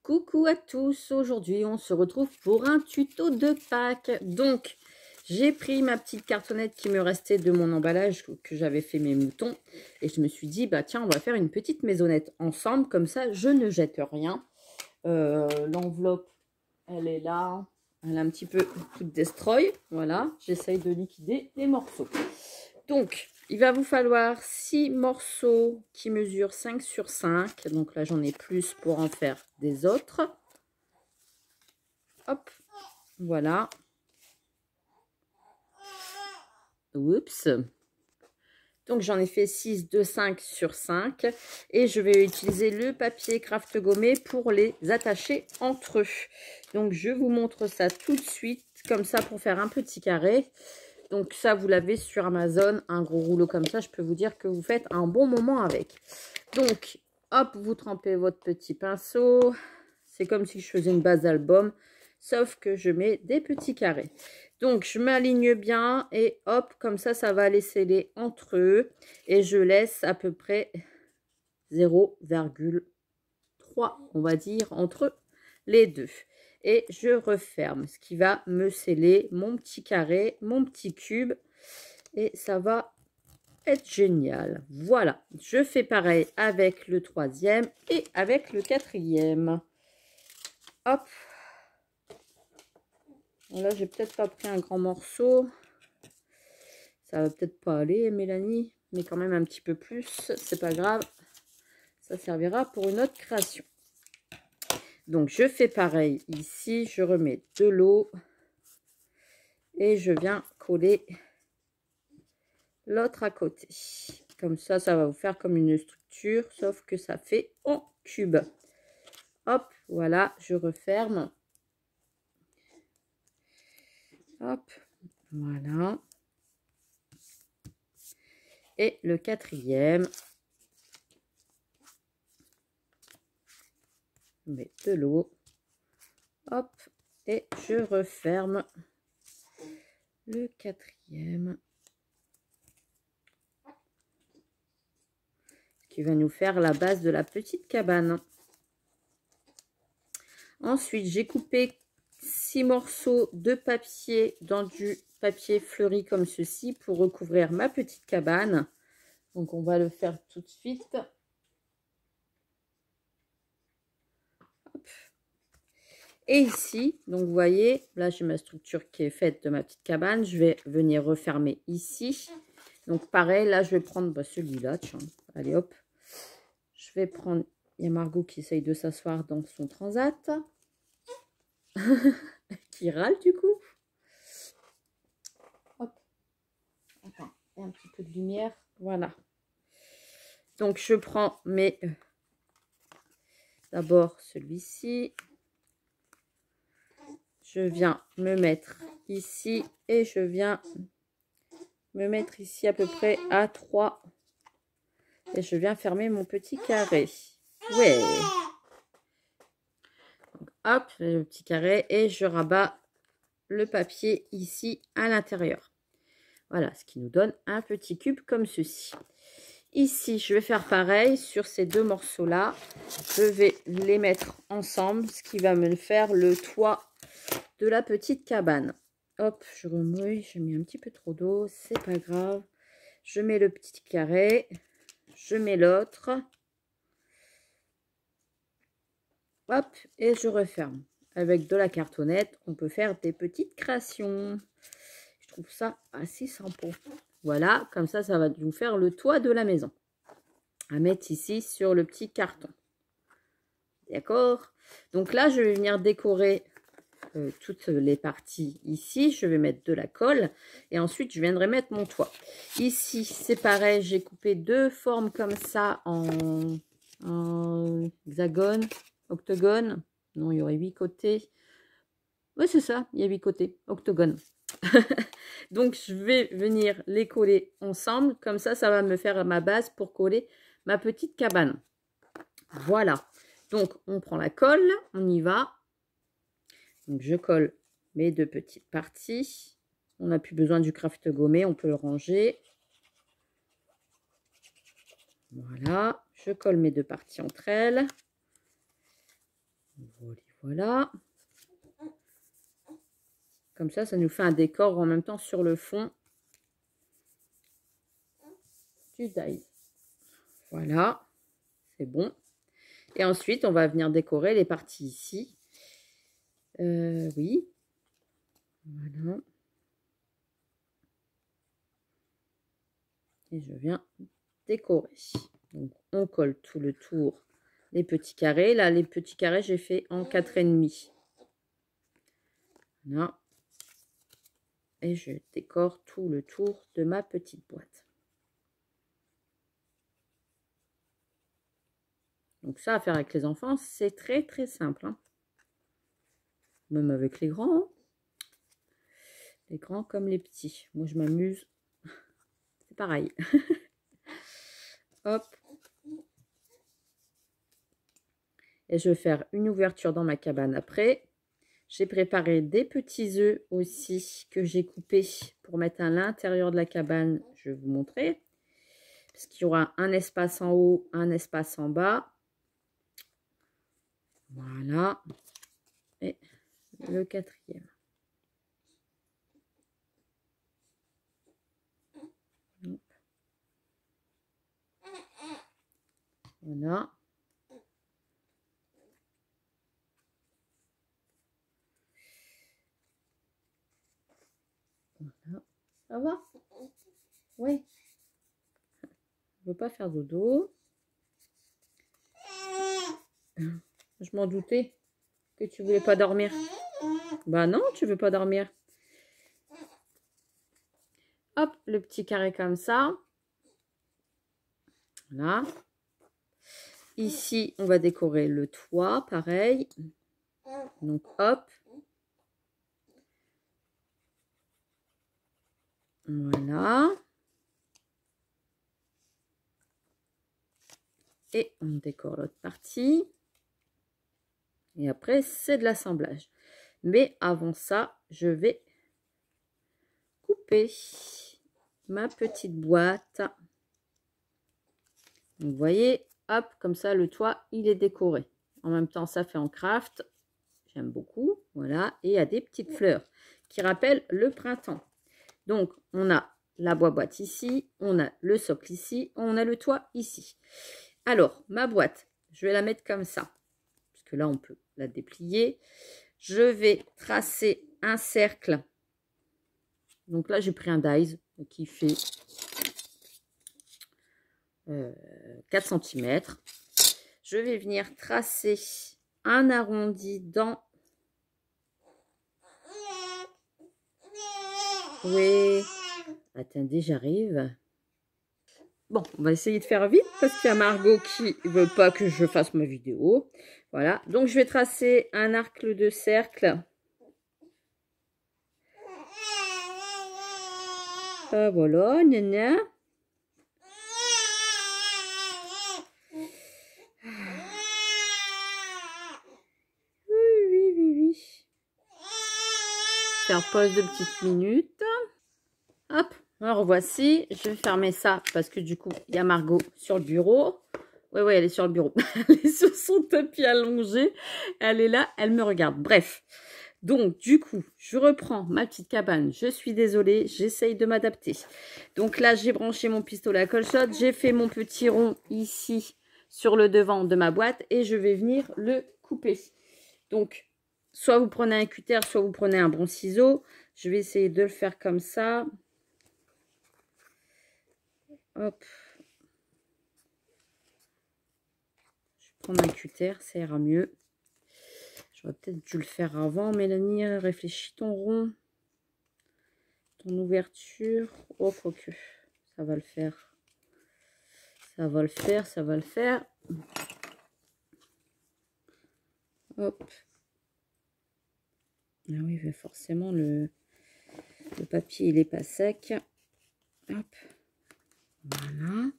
Coucou à tous, aujourd'hui on se retrouve pour un tuto de Pâques. Donc j'ai pris ma petite cartonnette qui me restait de mon emballage que j'avais fait mes moutons et je me suis dit bah tiens on va faire une petite maisonnette ensemble, comme ça je ne jette rien. L'enveloppe elle est là, elle est un petit peu toute destroy, voilà, j'essaye de liquider les morceaux. Donc il va vous falloir 6 morceaux qui mesurent 5 sur 5. Donc là, j'en ai plus pour en faire des autres. Hop, voilà. Oups. Donc j'en ai fait 6 de 5 sur 5. Et je vais utiliser le papier craft gommé pour les attacher entre eux. Donc je vous montre ça tout de suite, comme ça pour faire un petit carré. Donc ça, vous l'avez sur Amazon, un gros rouleau comme ça, je peux vous dire que vous faites un bon moment avec. Donc, hop, vous trempez votre petit pinceau. C'est comme si je faisais une base d'album, sauf que je mets des petits carrés. Donc, je m'aligne bien et hop, comme ça, ça va les sceller entre eux. Et je laisse à peu près 0,3, on va dire, entre les deux. Et je referme, ce qui va me sceller mon petit carré, mon petit cube. Et ça va être génial. Voilà, je fais pareil avec le troisième et avec le quatrième. Hop. Là, j'ai peut-être pas pris un grand morceau. Ça va peut-être pas aller, Mélanie, mais quand même un petit peu plus. C'est pas grave. Ça servira pour une autre création. Donc, je fais pareil ici. Je remets de l'eau. Et je viens coller l'autre à côté. Comme ça, ça va vous faire comme une structure, sauf que ça fait en cube. Hop, voilà, je referme. Hop, voilà. Et le quatrième. Je mets de l'eau. Hop, et je referme le quatrième. Ce qui va nous faire la base de la petite cabane. Ensuite, j'ai coupé 6 morceaux de papier dans du papier fleuri comme ceci pour recouvrir ma petite cabane. Donc, on va le faire tout de suite. Hop. Et ici, donc vous voyez, là j'ai ma structure qui est faite de ma petite cabane. Je vais venir refermer ici. Donc pareil, là je vais prendre celui-là, tiens, allez hop. Je vais prendre, il y a Margot qui essaye de s'asseoir dans son transat. Qui râle du coup. Hop. Attends, il y a un petit peu de lumière, voilà. Donc je prends mes... D'abord celui-ci. Je viens me mettre ici et je viens me mettre ici à peu près à 3. Et je viens fermer mon petit carré. Ouais. Donc, hop, le petit carré et je rabats le papier ici à l'intérieur. Voilà, ce qui nous donne un petit cube comme ceci. Ici, je vais faire pareil sur ces deux morceaux-là. Je vais les mettre ensemble, ce qui va me faire le toit de la petite cabane. Hop, je remouille, j'ai mis un petit peu trop d'eau, c'est pas grave. Je mets le petit carré, je mets l'autre. Hop, et je referme. Avec de la cartonnette, on peut faire des petites créations. Je trouve ça assez sympa. Voilà, comme ça, ça va nous faire le toit de la maison. À mettre ici sur le petit carton. D'accord? Donc là, je vais venir décorer toutes les parties ici. Je vais mettre de la colle. Et ensuite, je viendrai mettre mon toit. Ici, c'est pareil. J'ai coupé deux formes comme ça en hexagone, octogone. Non, il y aurait 8 côtés. Oui, c'est ça. Il y a 8 côtés. Octogone. Donc, je vais venir les coller ensemble. Comme ça, ça va me faire ma base pour coller ma petite cabane. Voilà. Donc, on prend la colle. On y va. Donc, je colle mes deux petites parties. On n'a plus besoin du craft gommé. On peut le ranger. Voilà. Je colle mes deux parties entre elles. Voilà. Comme ça nous fait un décor en même temps sur le fond du die. Voilà, c'est bon. Et ensuite, on va venir décorer les parties ici. Oui. Voilà. Et je viens décorer. Donc, on colle tout le tour les petits carrés. Là, les petits carrés, j'ai fait en 4,5. Voilà. Et je décore tout le tour de ma petite boîte. Donc ça, à faire avec les enfants, c'est très très simple. Hein. Même avec les grands. Hein. Les grands comme les petits. Moi, je m'amuse. C'est pareil. Hop. Et je vais faire une ouverture dans ma cabane après. J'ai préparé des petits œufs aussi que j'ai coupés pour mettre à l'intérieur de la cabane. Je vais vous montrer. Parce qu'il y aura un espace en haut, un espace en bas. Voilà. Et le quatrième. Voilà. Voilà. Ça va? Oui. Je veux pas faire dodo. Je m'en doutais que tu voulais pas dormir. Bah non, tu veux pas dormir. Hop, le petit carré comme ça. Voilà. Ici, on va décorer le toit, pareil. Donc, hop. Voilà. Et on décore l'autre partie. Et après, c'est de l'assemblage. Mais avant ça, je vais couper ma petite boîte. Donc, vous voyez, hop, comme ça, le toit, il est décoré. En même temps, ça fait en craft. J'aime beaucoup. Voilà. Et il y a des petites fleurs qui rappellent le printemps. Donc, on a la boîte ici, on a le socle ici, on a le toit ici. Alors, ma boîte, je vais la mettre comme ça. Parce que là, on peut la déplier. Je vais tracer un cercle. Donc là, j'ai pris un dies qui fait 4 cm. Je vais venir tracer un arrondi dans... Oui. Attendez, j'arrive. Bon, on va essayer de faire vite parce qu'il y a Margot qui ne veut pas que je fasse ma vidéo. Voilà, donc je vais tracer un arc de cercle. Voilà, nana. Oui. Faire pause de petites minutes. Hop, alors voici. Je vais fermer ça parce que du coup, il y a Margot sur le bureau. Oui, elle est sur le bureau. Elle est sur son tapis allongé. Elle est là, elle me regarde. Bref. Donc, du coup, je reprends ma petite cabane. Je suis désolée, j'essaye de m'adapter. Donc là, j'ai branché mon pistolet à colchotte. J'ai fait mon petit rond ici sur le devant de ma boîte et je vais venir le couper. Donc, soit vous prenez un cutter, soit vous prenez un bon ciseau. Je vais essayer de le faire comme ça. Hop. Je vais prendre un cutter, ça ira mieux. J'aurais peut-être dû le faire avant. Mélanie, réfléchis ton rond. Ton ouverture. Oh, quoique. Ça va le faire. Ça va le faire, ça va le faire. Hop. Ah oui, mais forcément, le papier, il n'est pas sec. Hop. Voilà.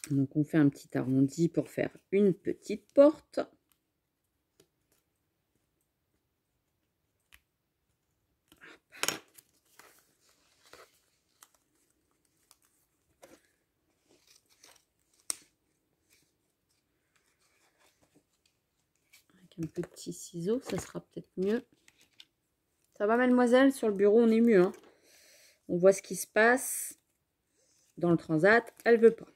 Donc, on fait un petit arrondi pour faire une petite porte. un petit ciseau, ça sera peut-être mieux. Ça va, mademoiselle? Sur le bureau, on est mieux. Hein. On voit ce qui se passe. Dans le transat, elle veut pas.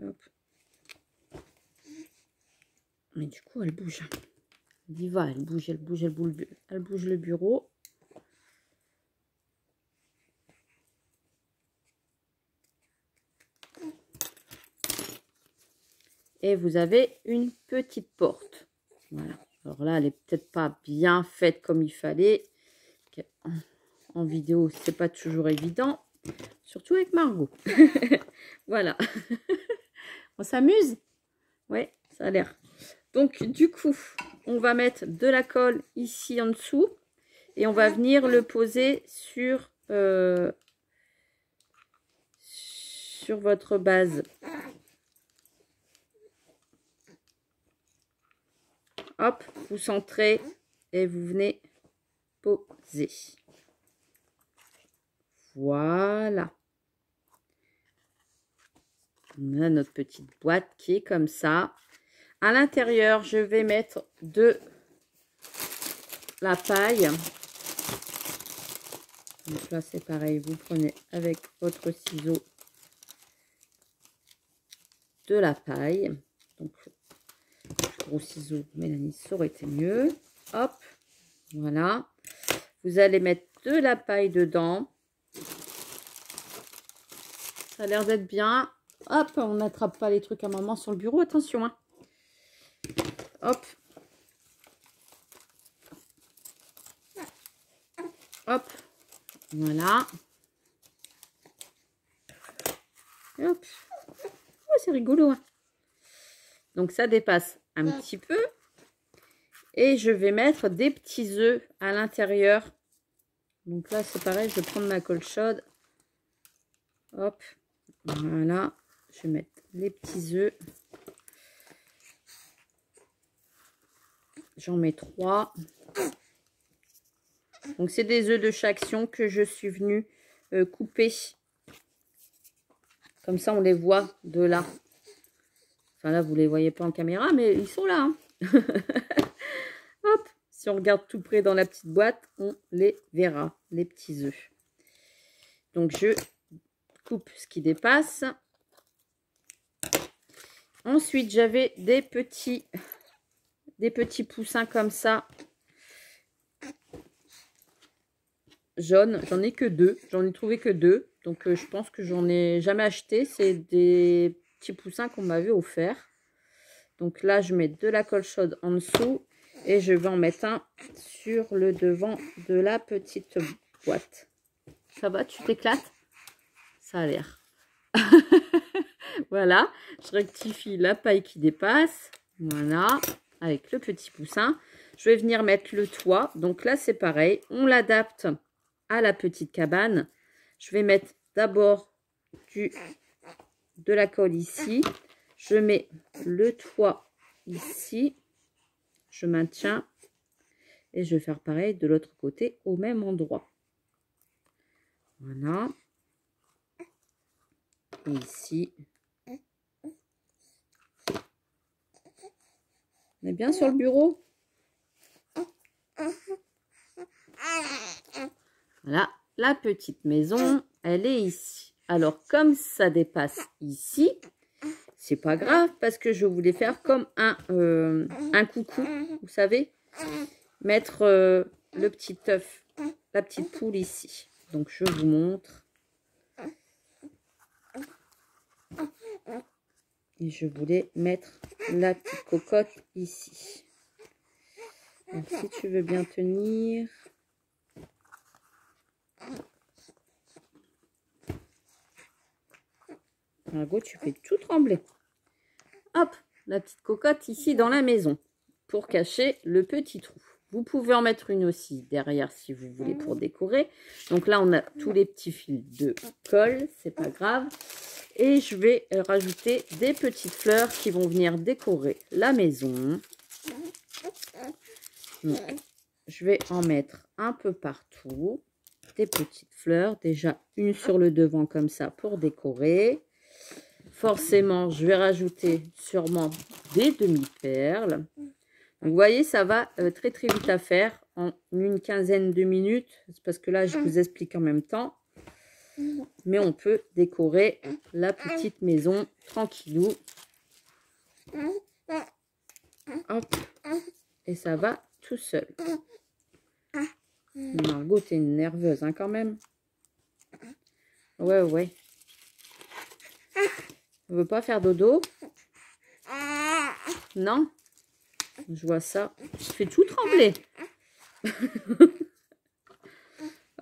Hop. Mais du coup, elle bouge. Elle y va, elle bouge, elle bouge, elle bouge, elle bouge le bureau. Et vous avez une petite porte. Voilà. Alors là, elle est peut-être pas bien faite comme il fallait. En vidéo, c'est pas toujours évident. Surtout avec Margot. Voilà. On s'amuse? Ouais, ça a l'air. Donc, du coup, on va mettre de la colle ici en dessous. Et on va venir le poser sur votre base. Hop, vous centrez et vous venez poser. Voilà. On a notre petite boîte qui est comme ça. À l'intérieur, je vais mettre de la paille. Donc là, c'est pareil. Vous prenez avec votre ciseau de la paille. Donc, gros ciseaux, Mélanie, ça aurait été mieux. Hop, voilà. Vous allez mettre de la paille dedans. Ça a l'air d'être bien. Hop, on n'attrape pas les trucs à maman sur le bureau. Attention, hein. Hop. Hop. Voilà. Et hop. Oh, c'est rigolo, hein. Donc, ça dépasse un petit peu. Et je vais mettre des petits œufs à l'intérieur. Donc là, c'est pareil, je vais prendre ma colle chaude. Hop. Voilà. Je vais mettre les petits œufs. J'en mets 3. Donc, c'est des œufs de Chaction que je suis venue couper. Comme ça, on les voit de là. Enfin, là, vous ne les voyez pas en caméra, mais ils sont là. Hein. Hop. Si on regarde tout près dans la petite boîte, on les verra, les petits œufs. Donc, je coupe ce qui dépasse. Ensuite, j'avais des petits poussins comme ça. Jaunes. J'en ai que 2. J'en ai trouvé que 2. Donc, je pense que j'en ai jamais acheté. C'est des petits poussins qu'on m'avait offert. Donc là, je mets de la colle chaude en dessous. Et je vais en mettre un sur le devant de la petite boîte. Ça va, tu t'éclates? Ça a l'air. Voilà, je rectifie la paille qui dépasse. Voilà, avec le petit poussin. Je vais venir mettre le toit. Donc là, c'est pareil. On l'adapte à la petite cabane. Je vais mettre d'abord de la colle ici. Je mets le toit ici. Je maintiens. Et je vais faire pareil de l'autre côté au même endroit. Voilà. Et ici. On est bien sur le bureau? Voilà, la petite maison, elle est ici. Alors, comme ça dépasse ici, c'est pas grave parce que je voulais faire comme un coucou, vous savez, mettre le petit œuf, la petite poule ici. Donc, je vous montre. Et je voulais mettre la petite cocotte ici. Donc, si tu veux bien tenir. Margot, tu fais tout trembler. Hop, la petite cocotte ici dans la maison pour cacher le petit trou. Vous pouvez en mettre une aussi derrière si vous voulez pour décorer. Donc là, on a tous les petits fils de colle, c'est pas grave. Et je vais rajouter des petites fleurs qui vont venir décorer la maison. Donc, je vais en mettre un peu partout. Des petites fleurs, déjà une sur le devant comme ça pour décorer. forcément, je vais rajouter sûrement des demi-perles. Donc, vous voyez, ça va très très vite à faire en une quinzaine de minutes. C'est parce que là, je vous explique en même temps. Mais on peut décorer la petite maison tranquillou. Hop. Et ça va tout seul. Margot, t'es une nerveuse hein, quand même. Ouais, ouais. On veut pas faire dodo? Non? Je vois ça. Je fais tout trembler.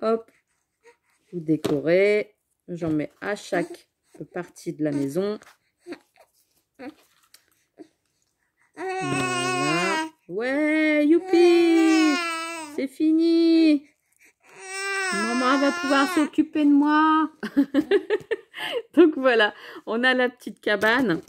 Hop. Vous décorez. J'en mets à chaque partie de la maison. Voilà. Ouais, youpi! C'est fini! Maman va pouvoir s'occuper de moi. Donc voilà, on a la petite cabane.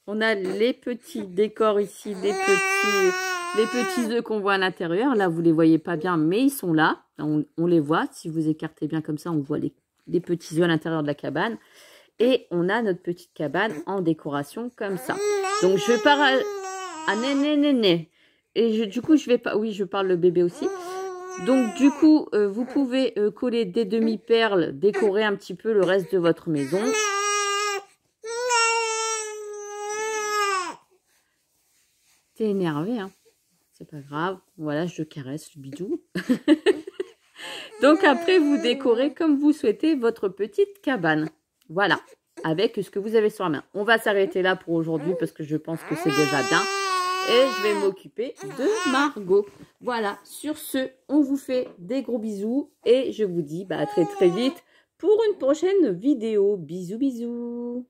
On a les petits décors ici, les petits œufs qu'on voit à l'intérieur. Là, vous ne les voyez pas bien, mais ils sont là. On les voit. Si vous écartez bien comme ça, on voit les petits œufs à l'intérieur de la cabane. Et on a notre petite cabane en décoration comme ça. Donc, je vais pas... Ah, néné. Et du coup, je vais pas... Oui, je parle le bébé aussi. Donc, du coup, vous pouvez coller des demi-perles, décorer un petit peu le reste de votre maison. T'es énervé, hein? C'est pas grave. Voilà, je caresse le bidou. Donc, après, vous décorez comme vous souhaitez votre petite cabane. Voilà, avec ce que vous avez sur la main. On va s'arrêter là pour aujourd'hui parce que je pense que c'est déjà bien. Et je vais m'occuper de Margot. Voilà, sur ce, on vous fait des gros bisous. Et je vous dis à très très vite pour une prochaine vidéo. Bisous, bisous.